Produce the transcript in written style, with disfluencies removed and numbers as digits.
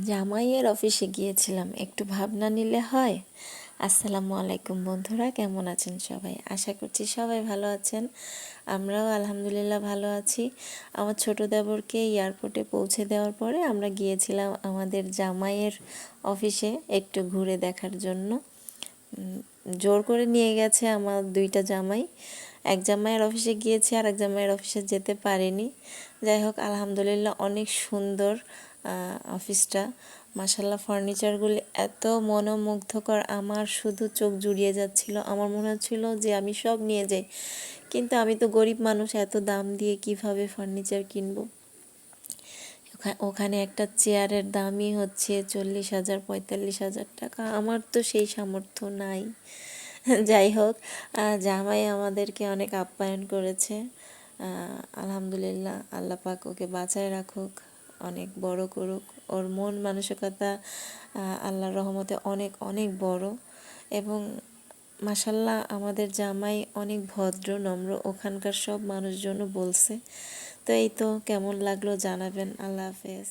জামাইয়ের অফিসে গিয়েছিলাম, একটু ভাবনা নিলে হয়। আসসালামু আলাইকুম বন্ধুরা, কেমন আছেন সবাই? আশা করছি সবাই ভালো আছেন। আমরাও আলহামদুলিল্লাহ ভালো আছি। আমার ছোট দেবরকে এয়ারপোর্টে পৌঁছে দেওয়ার পরে আমরা গিয়েছিলাম আমাদের জামাইয়ের অফিসে একটু ঘুরে দেখার জন্য। জোর করে নিয়ে গেছে আমার দুইটা জামাই। এক জামাইয়ের অফিসে গিয়েছি, আর এক জামাইয়ের অফিসে যেতে পারিনি। যাই হোক, আলহামদুলিল্লাহ অনেক সুন্দর অফিসটা। মাশাল্লাহ, ফার্নিচারগুলি এত মনোমুগ্ধকর, আমার শুধু চোখ জুড়িয়ে যাচ্ছিল। আমার মনে হচ্ছিল যে আমি সব নিয়ে যাই, কিন্তু আমি তো গরিব মানুষ, এত দাম দিয়ে কিভাবে ফার্নিচার কিনবো। ওখানে একটা চেয়ারের দামই হচ্ছে 40,000 45,000 টাকা। আমার তো সেই সামর্থ্য নাই। যাই হোক, জামাই আমাদেরকে অনেক আপ্যায়ন করেছে। আলহামদুলিল্লাহ, আল্লাহ পাক ওকে বাঁচায় রাখুক, অনেক বড় করুক। ওর মন মানসিকতা আল্লাহর রহমতে অনেক অনেক বড়। এবং মাশাল্লাহ, আমাদের জামাই অনেক ভদ্র নম্র, ওখানকার সব মানুষজনও বলছে। তো এই তো, কেমন লাগলো জানাবেন। আল্লাহ হাফেজ।